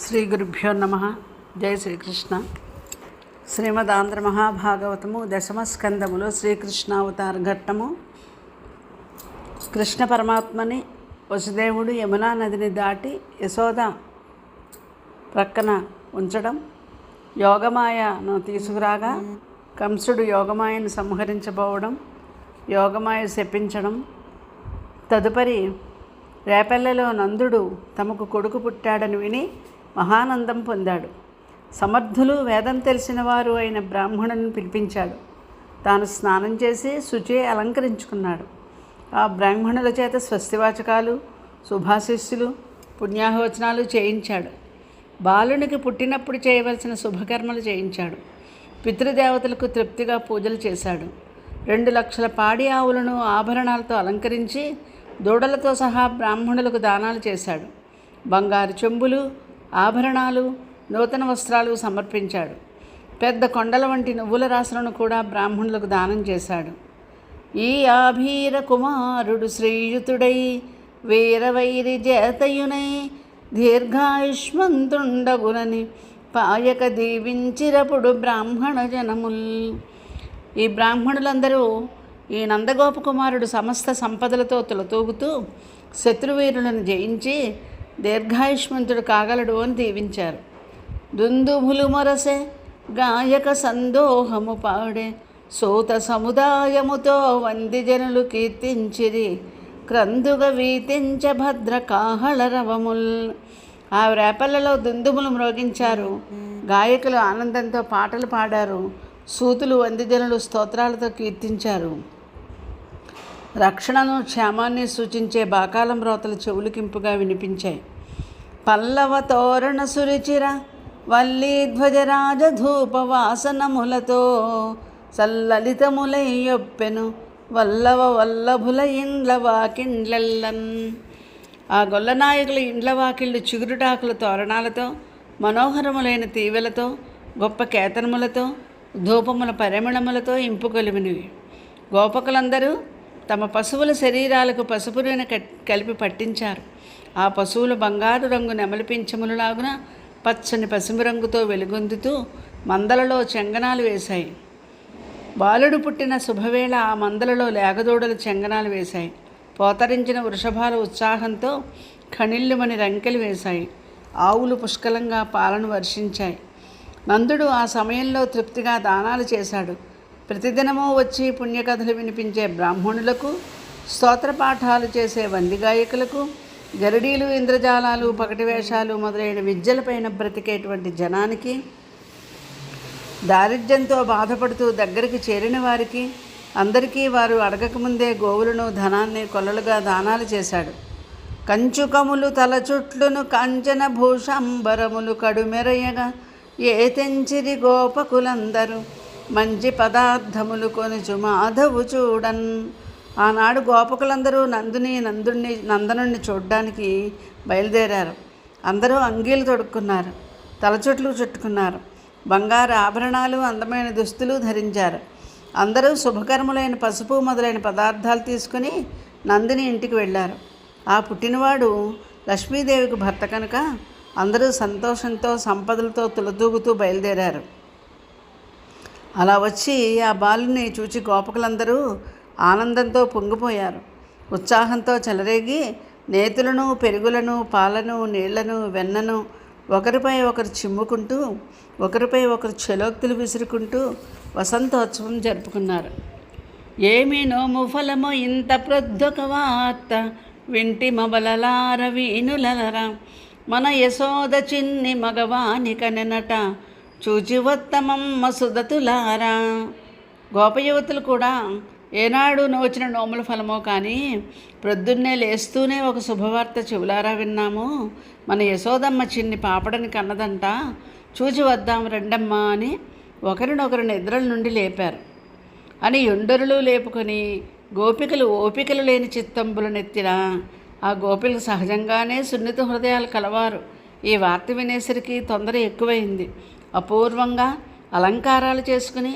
శ్రీ గురుభ్యో నమ. జై శ్రీకృష్ణ. శ్రీమద్ ఆంధ్ర మహాభాగవతము దశమ స్కందములో శ్రీకృష్ణావతార ఘట్టము. కృష్ణ పరమాత్మని వసుదేవుడు యమునా నదిని దాటి యశోద ప్రక్కన ఉంచడం, యోగమాయను తీసుకురాగా కంసుడు యోగమాయను సంహరించబోవడం, యోగమాయ శపించడం, తదుపరి రేపల్లెలో నందుడు తమకు కొడుకు పుట్టాడని విని మహానందం పొందాడు. సమర్థులు వేదం తెలిసిన వారు అయిన బ్రాహ్మణుని పిలిపించాడు. తాను స్నానం చేసి శుచి అలంకరించుకున్నాడు. ఆ బ్రాహ్మణుల చేత స్వస్తివాచకాలు, శుభాశిస్సులు, పుణ్యాహవచనాలు చేయించాడు. బాలునికి పుట్టినప్పుడు చేయవలసిన శుభకర్మలు చేయించాడు. పితృదేవతలకు తృప్తిగా పూజలు చేశాడు. 2 లక్షల పాడి ఆవులను ఆభరణాలతో అలంకరించి దూడలతో సహా బ్రాహ్మణులకు దానాలు చేశాడు. బంగారు చెంబులు, ఆభరణాలు, నూతన వస్త్రాలు సమర్పించాడు. పెద్ద కొండల వంటి నువ్వుల రాసులను కూడా బ్రాహ్మణులకు దానం చేశాడు. ఈ ఆభీర కుమారుడు శ్రీయుతుడై వీరవైరి జేతయునై దీర్ఘాయుష్మంతుండగునని పాయక దీవించిరపుడు బ్రాహ్మణ జనముల్. ఈ బ్రాహ్మణులందరూ ఈ నందగోపకుమారుడు సమస్త సంపదలతో తులతూగుతూ శత్రువీరులను జయించి దీర్ఘాయుష్మంతుడు కాగలడు అని దీవించారు. దుందుభులు మొరసే గాయక సందోహము పాడే సూత సముదాయముతో వందిజనులు కీర్తించిరి క్రందుగ వీతించ భద్ర కాహళరవముల్. ఆ రేపల్లలో దుందుములు మ్రోగించారు. గాయకులు ఆనందంతో పాటలు పాడారు. సూతులు వందిజనులు స్తోత్రాలతో కీర్తించారు. రక్షణను, క్షేమాన్ని సూచించే బాకాలం రోతలు చెవులకింపుగా వినిపించాయి. పల్లవ తోరణ సురిచిర వల్లీ ధ్వజరాజధూప వాసనములతో సల్లలితములయ్యొప్పెను వల్లవ వల్లభుల ఇండ్ల వాకిండ్లెల్లన్. ఆ గొల్లనాయకుల ఇండ్ల వాకిళ్ళు చిగురుటాకుల తోరణాలతో, మనోహరములైన తీవెలతో, గొప్ప కేతనములతో, ధూపముల పరిమళములతో ఇంపు కొలివినవి. గోపకులందరూ తమ పశువుల శరీరాలకు పసుపు నూనె కలిపి పట్టించారు. ఆ పశువులు బంగారు రంగు నెమలి పింఛములలాగున పచ్చని పసుపు రంగుతో వెలుగొందుతూ మందలలో చెంగనాలు వేశాయి. బాలుడు పుట్టిన శుభవేళ ఆ మందలలో లేగదూడలు చెంగనాలు వేశాయి. పోతరించిన వృషభాల ఉత్సాహంతో ఖణిల్లుమని రంకెలు వేశాయి. ఆవులు పుష్కలంగా పాలను వర్షించాయి. నందుడు ఆ సమయంలో తృప్తిగా దానాలు చేశాడు. ప్రతిదినమూ వచ్చి పుణ్యకథలు వినిపించే బ్రాహ్మణులకు, స్తోత్రపాఠాలు చేసే వందిగాయకులకు, గరుడీలు, ఇంద్రజాలాలు, పకటి వేషాలు మొదలైన విద్యలపైన బ్రతికేటువంటి జనానికి, దారిద్ర్యంతో బాధపడుతూ దగ్గరికి చేరిన వారికి అందరికీ వారు అడగకముందే గోవులను, ధనాన్ని కొల్లలుగా దానాలు చేశాడు. కంచుకములు తలచుట్లును కాంచన భూషంబరములు కడుమెరయగా ఏ తెంచిరి గోపకులందరూ మంచి పదార్థములు కొనుచు మాధవు చూడన్. ఆనాడు గోపకులందరూ నందనుణ్ణి చూడ్డానికి బయలుదేరారు. అందరూ అంగీలు తొడుక్కున్నారు, తలచుట్లు చుట్టుకున్నారు, బంగారు ఆభరణాలు, అందమైన దుస్తులు ధరించారు. అందరూ శుభకర్ములైన పసుపు మొదలైన పదార్థాలు తీసుకుని నందిని ఇంటికి వెళ్ళారు. ఆ పుట్టినవాడు లక్ష్మీదేవికి భర్త కనుక అందరూ సంతోషంతో సంపదలతో తులతూగుతూ బయలుదేరారు. అలా వచ్చి ఆ బాలుని చూచి గోపకులందరూ ఆనందంతో పొంగిపోయారు. ఉత్సాహంతో చెలరేగి నేతులను, పెరుగులను, పాలను, నీళ్లను, వెన్నను ఒకరిపై ఒకరు చిమ్ముకుంటూ, ఒకరిపై ఒకరు చెలోక్తులు విసురుకుంటూ వసంతోత్సవం జరుపుకున్నారు. ఏమి నోము ఫలమో ఇంత ప్రొద్దొక వార్త వింటి మబలలార వీనులరా మన యశోద చిన్ని మగవాని కనెనట చూచివత్తమమ్మ సుదతులారా. గోపయువతులు కూడా ఏనాడు నోచిన నోముల ఫలమో కానీ ప్రొద్దున్నే లేస్తూనే ఒక శుభవార్త చెవులారా విన్నాము. మన యశోదమ్మ చిన్ని పాపడని కన్నదంట, చూచి వద్దాం రెండమ్మా అని ఒకరినొకరు నిద్రల నుండి లేపారు అని ఎండరులు లేపుకొని గోపికలు ఓపికలు లేని చిత్తంబులు నెత్తిన ఆ గోపికలు సహజంగానే సున్నిత హృదయాలు కలవారు. ఈ వార్త వినేసరికి తొందర ఎక్కువైంది. అపూర్వంగా అలంకారాలు చేసుకుని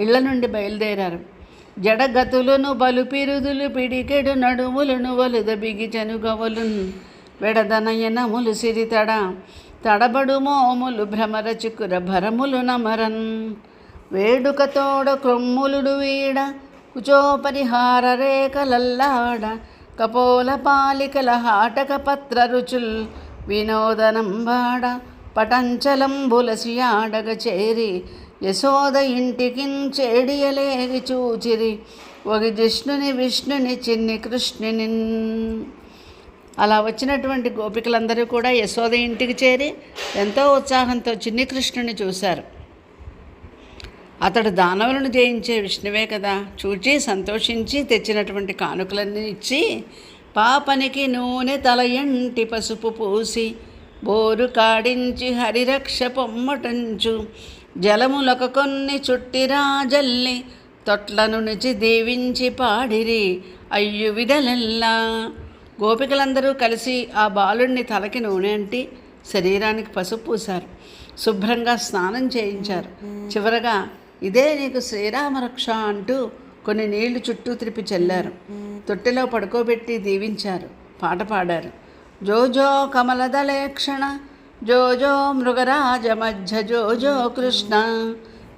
ఇళ్ల నుండి బయలుదేరారు. జడగతులను బలుపిరుదులు పిడికెడు నడుములను వలుద బిగిచను గవలున్ వెడదనయనములు సిరితడ తడబడు మోములు భ్రమర చికుర భరములు నమరన్ వేడుకతోడ క్రొమ్ములుడు వీడ కుచోపరిహార రేఖలల్లాడ కపోల పాలికల హాటక పత్ర రుచుల్ వినోదనంబాడ పటంచలంబులసియాడగ చేరి యశోద ఇంటికిన్ చేడియలేగి చూచిరి ఒక జిష్ణుని విష్ణుని చిన్ని కృష్ణుని. అలా వచ్చినటువంటి గోపికలందరూ కూడా యశోద ఇంటికి చేరి ఎంతో ఉత్సాహంతో చిన్ని కృష్ణుని చూశారు. అతడు దానవులను జయించే విష్ణువే కదా. చూచి సంతోషించి తెచ్చినటువంటి కానుకలన్నీ ఇచ్చి పాపనికి నూనె తల ఎంటి పసుపు పూసి బోరు కాడించి హరిరక్ష పొమ్మటంచు జలములకు కొన్ని చుట్టిరా జల్లి తొట్లను నిచి దీవించి పాడిరి అయ్యు విధలెల్లా. గోపికలందరూ కలిసి ఆ బాలుడిని తలకి నూనె అంటి శరీరానికి పసుపు పూశారు. శుభ్రంగా స్నానం చేయించారు. చివరగా ఇదే నీకు శ్రీరామరక్ష అంటూ కొన్ని నీళ్లు చుట్టూ త్రిపి చల్లారు. తొట్టెలో పడుకోబెట్టి దీవించారు. పాట పాడారు. జోజో కమలదలేక్షణ జోజో మృగరాజ మధ్య జోజో కృష్ణ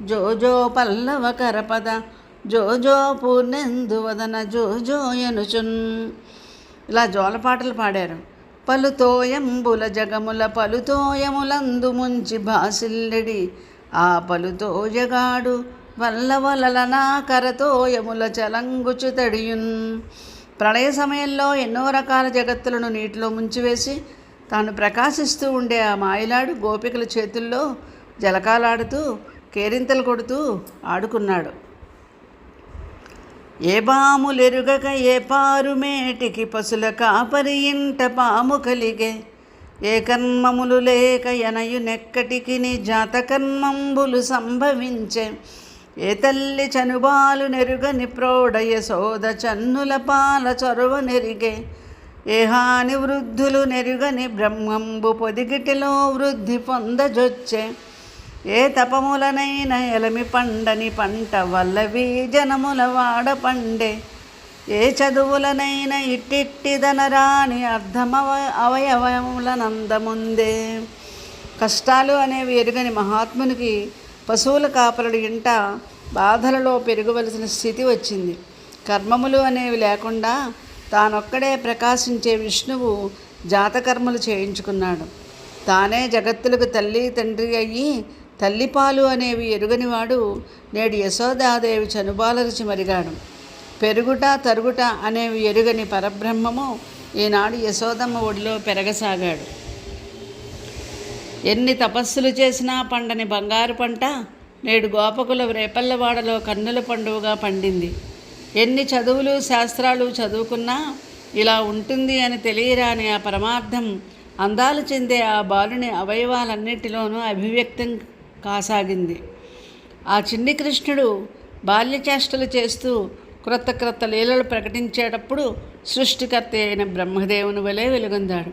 జోజో పల్లవ కరపద జోజో పూర్ణెందువదన జోజో యనుచున్. ఇలా జోలపాటలు పాడారు. పలుతోయంబుల జగముల పలుతోయములందు ముంచి భాసిల్లెడి ఆ పలుతోయగాడు వల్లవలల నా కరతోయముల చలంగుచు తడియున్. ప్రళయ సమయంలో ఎన్నో రకాల జగత్తులను నీటిలో ముంచివేసి తాను ప్రకాశిస్తూ ఉండే ఆ మాయలాడు గోపికల చేతుల్లో జలకాలాడుతూ కేరింతలు కొడుతూ ఆడుకున్నాడు. ఏ బాములెరుగక ఏ పారుమేటికి పసుల కాపరి ఇంట పాము కలిగే ఏ కర్మములు లేక ఎనయు నెక్కటికి నీ జాతకర్మంబులు సంభవించే ఏ తల్లి చనుబాలు నెరుగని ప్రౌఢయ సోద చన్నుల పాల చొరవ నెరిగే ఏ హాని వృద్ధులు నెరుగని బ్రహ్మంబు పొదిగిటిలో వృద్ధి పొందజొచ్చే ఏ తపములనైన ఎలమి పండని పంట వల్లవి జనముల వాడ పండే ఏ చదువులనైన ఇట్టిట్టిదనరాని అవయవములనందముందే. కష్టాలు అనేవి ఎరుగని మహాత్మునికి పశువుల కాపరుడు ఇంట బాధలలో పెరగవలసిన స్థితి వచ్చింది. కర్మములు అనేవి లేకుండా తానొక్కడే ప్రకాశించే విష్ణువు జాతకర్మలు చేయించుకున్నాడు. తానే జగత్తులకు తల్లి తండ్రి అయ్యి తల్లిపాలు అనేవి ఎరుగనివాడు నేడు యశోదాదేవి చనుబాలరుచి మరిగాడు. పెరుగుట తరుగుట అనేవి ఎరుగని పరబ్రహ్మము ఈనాడు యశోదమ్మ ఒడిలో పెరగసాగాడు. ఎన్ని తపస్సులు చేసినా పండని బంగారు పంట నేడు గోపకుల రేపల్లవాడలో కన్నుల పండువగా పండింది. ఎన్ని చదువులు శాస్త్రాలు చదువుకున్నా ఇలా ఉంటుంది అని తెలియరాని ఆ పరమార్థం అందాలు చెందే ఆ బాలుని అవయవాలన్నిటిలోనూ అభివ్యక్తం కాసాగింది. ఆ చిన్ని కృష్ణుడు బాల్యచేష్టలు చేస్తూ క్రొత్త క్రొత్త లీలలు ప్రకటించేటప్పుడు సృష్టికర్త అయిన బ్రహ్మదేవుని వలె వెలుగొందాడు.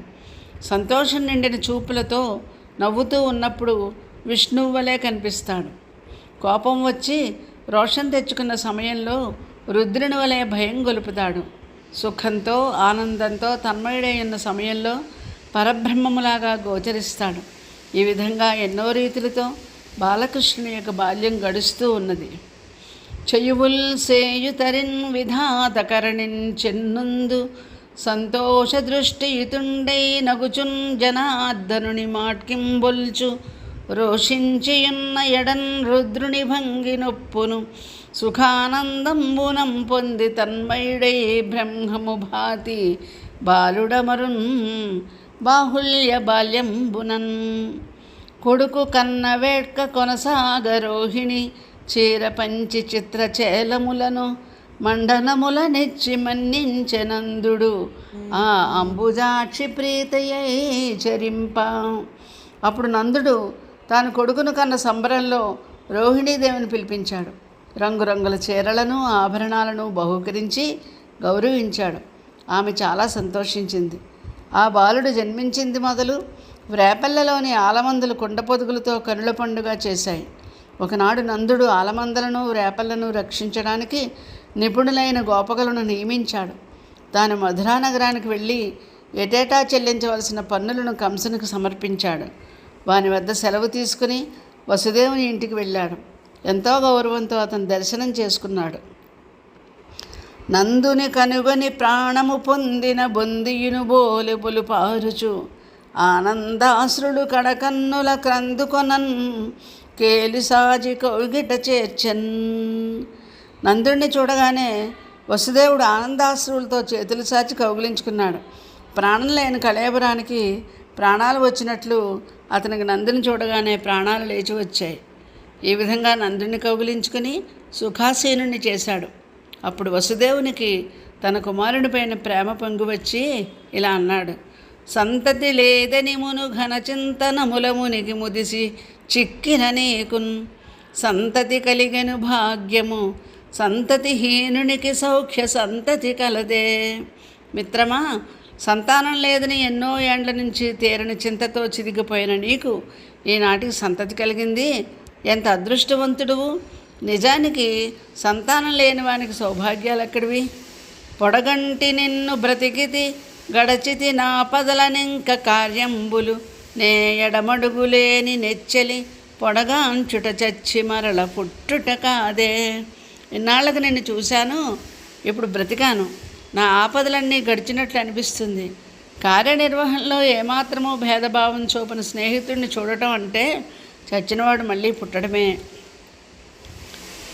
సంతోషం నిండిన చూపులతో నవ్వుతూ ఉన్నప్పుడు విష్ణువు వలె కనిపిస్తాడు. కోపం వచ్చి రోషం తెచ్చుకున్న సమయంలో రుద్రుని వలె భయం గొలుపుతాడు. సుఖంతో ఆనందంతో తన్మయుడై ఉన్న సమయంలో పరబ్రహ్మములాగా గోచరిస్తాడు. ఈ విధంగా ఎన్నో రీతులతో బాలకృష్ణుని యొక్క బాల్యం గడుస్తూ ఉన్నది. చెయ్యువుల్ సేయుతరిన్ విధాతకరణిన్ చెన్నుందు సంతోష దృష్టియుతుండై నగుచున్ జనార్దనుని మాట్కింబొల్చు రోషించియున్న ఎడన్ రుద్రుని భంగి నొప్పును సుఖానందంబునం పొంది తన్మయుడై బ్రహ్మము భాతి బాలుడమరున్ బాహుల్య బాల్యంబునన్. కొడుకు కన్న వేట్క కొనసాగరోహిణి చీర పంచి చిత్రచేలములను మండనముల నెచ్చి మన్నించెనందుడు ఆ అంబుజాక్షి ప్రీతయై చరింప. అప్పుడు నందుడు తాను కొడుకును కన్న సంబరంలో రోహిణీదేవిని పిలిపించాడు. రంగురంగుల చీరలను ఆభరణాలను బహూకరించి గౌరవించాడు. ఆమె చాలా సంతోషించింది. ఆ బాలుడు జన్మించింది మొదలు రేపల్లలోని ఆలమందులు కుండపొదుగులతో కనుల పండుగ చేశాయి. ఒకనాడు నందుడు ఆలమందలను రేపల్లను రక్షించడానికి నిపుణులైన గోపకులను నియమించాడు. తాను మధురా నగరానికి వెళ్ళి ఏటేటా చెల్లించవలసిన పన్నులను కంసునికి సమర్పించాడు. వాని వద్ద సెలవు తీసుకుని వసుదేవుని ఇంటికి వెళ్ళాడు. ఎంతో గౌరవంతో అతను దర్శనం చేసుకున్నాడు. నందుని కనుగొని ప్రాణము పొందిన బొందియును బోలెపులు పారుచు ఆనందాశ్రులు కడకన్నుల క్రందుకొనన్ కేలి సాజి కౌగిట చేర్చన్. నందుడిని చూడగానే వసుదేవుడు ఆనందాశ్రులతో చేతులు సాచి కౌగిలించుకున్నాడు. ప్రాణం లేని కళేబరానికి ప్రాణాలు వచ్చినట్లు అతనికి నందుని చూడగానే ప్రాణాలు లేచి వచ్చాయి. ఈ విధంగా నందుని కౌగిలించుకుని సుఖాసీనుణ్ణి చేశాడు. అప్పుడు వసుదేవునికి తన కుమారునిపైన ప్రేమ పొంగి వచ్చి ఇలా అన్నాడు: సంతతి లేదని మును ఘనచింతనముల మునికి ముదిసి చిక్కిన నీకున్ సంతతి కలిగెను భాగ్యము సంతతిహీనునికి సౌఖ్య సంతతి కలదే. మిత్రమా, సంతానం లేదని ఎన్నో ఏండ్ల నుంచి తీరని చింతతో చిదిగిపోయిన నీకు ఈనాటికి సంతతి కలిగింది. ఎంత అదృష్టవంతుడువు! నిజానికి సంతానం లేని వానికి సౌభాగ్యాలు ఎక్కడివి? పొడగంటి నిన్ను బ్రతికితి గడచితి నా పదలనింక కార్యంబులు నే ఎడమడుగులేని నెచ్చెలి పొడగాంచుట చచ్చి మరల పుట్టుట కాదే. ఇన్నాళ్ళకు నిన్ను చూశాను, ఇప్పుడు బ్రతికాను, నా ఆపదలన్నీ గడిచినట్లు అనిపిస్తుంది. కార్యనిర్వహణలో ఏమాత్రమూ భేదభావం చూపని స్నేహితుడిని చూడటం అంటే చచ్చినవాడు మళ్ళీ పుట్టడమే.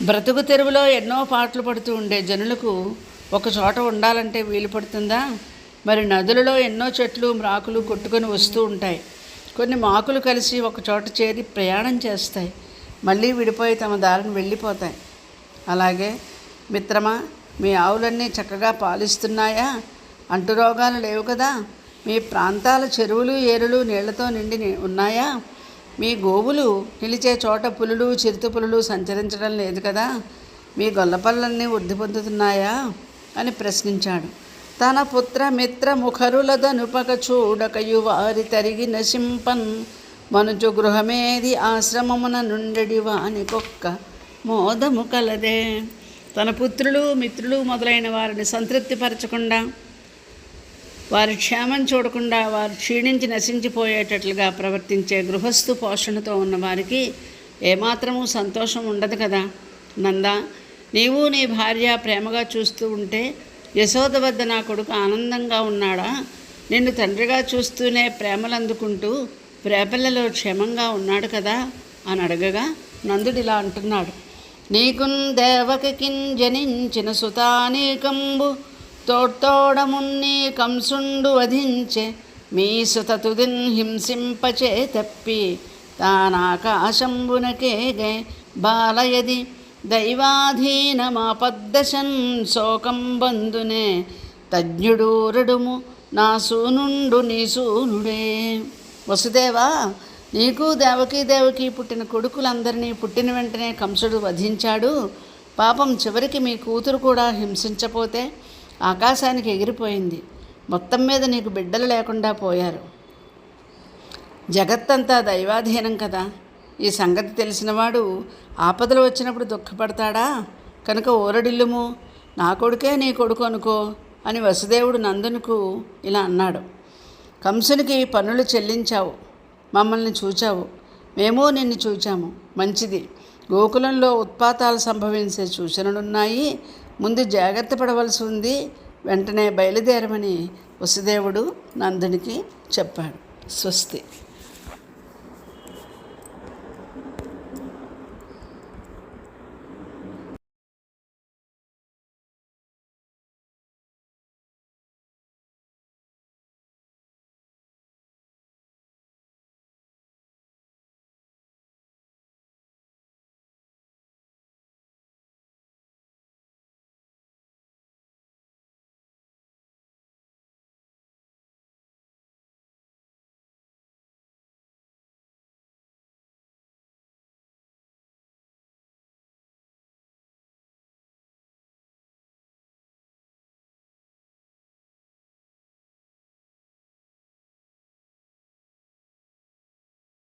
బ్రతుకు తెరువులో ఎన్నో పాటలు పడుతూ ఉండే జనులకు ఒక చోట ఉండాలంటే వీలు పడుతుందా? మరి నదులలో ఎన్నో చెట్లు మ్రాకులు కొట్టుకొని వస్తూ ఉంటాయి. కొన్ని మాకులు కలిసి ఒక చోట చేరి ప్రయాణం చేస్తాయి, మళ్ళీ విడిపోయి తమ దారిని వెళ్ళిపోతాయి. అలాగే మిత్రమా, మీ ఆవులన్నీ చక్కగా పాలిస్తున్నాయా? అంటురోగాలు లేవు కదా? మీ ప్రాంతాల చెరువులు ఏరులు నీళ్లతో నిండి ఉన్నాయా? మీ గోవులు నిలిచే చోట పులులు చిరుతపులులు సంచరించడం లేదు కదా? మీ గొల్లపల్లన్నీ వృద్ధి పొందుతున్నాయా అని ప్రశ్నించాడు. తన పుత్ర మిత్ర ముఖరులదనుపక చూడకయు వారి తరిగి నశింపన్ మనుజు గృహమేది ఆశ్రమమున నుండెడి వానికొక్క మోదము కలదే. తన పుత్రులు మిత్రులు మొదలైన వారిని సంతృప్తిపరచకుండా, వారి క్షేమం చూడకుండా వారు క్షీణించి నశించిపోయేటట్లుగా ప్రవర్తించే గృహస్థు పోషణతో ఉన్న వారికి ఏమాత్రమూ సంతోషం ఉండదు కదా. నందా, నీవు నీ భార్య ప్రేమగా చూస్తూ ఉంటే యశోద వద్ద నా కొడుకు ఆనందంగా ఉన్నాడా? నిన్ను తండ్రిగా చూస్తూనే ప్రేమలందుకుంటూ ప్రేపల్లలో క్షేమంగా ఉన్నాడు కదా అని అడగగా నందుడిలా అంటున్నాడు: నీకున్ దేవకిన్ జనించిన సుతానీకంబు తోడ్తోడమున్ని కంసుండు వధించే మీ సుత తుదిన్ హింసింపచే తప్పి తానాకాశంబునకేగే బాలయది దైవాధీనమాపద్దశన్ శోకం బంధునే తజ్ఞుడూరడుము నా సూనుండు నీ సూనుడే. వసుదేవా, నీకు దేవకీ పుట్టిన కొడుకులందరినీ పుట్టిన వెంటనే కంసుడు వధించాడు. పాపం చివరికి మీ కూతురు కూడా హింసించపోతే ఆకాశానికి ఎగిరిపోయింది. మొత్తం మీద నీకు బిడ్డలు లేకుండా పోయారు. జగత్తంతా దైవాధీనం కదా. ఈ సంగతి తెలిసినవాడు ఆపదలు వచ్చినప్పుడు దుఃఖపడతాడా? కనుక ఊరడిల్లుము, నా కొడుకే నీ కొడుకు అనుకో అని వసుదేవుడు నందునికి ఇలా అన్నాడు. కంసునికి పన్నులు చెల్లించావు, మమ్మల్ని చూచావు, మేము నిన్ను చూచాము, మంచిది. గోకులంలో ఉత్పాతాలు సంభవించే సూచనలున్నాయి, ముందు జాగ్రత్త పడవలసి ఉంది, వెంటనే బయలుదేరమని వసుదేవుడు నందునికి చెప్పాడు. స్వస్తి.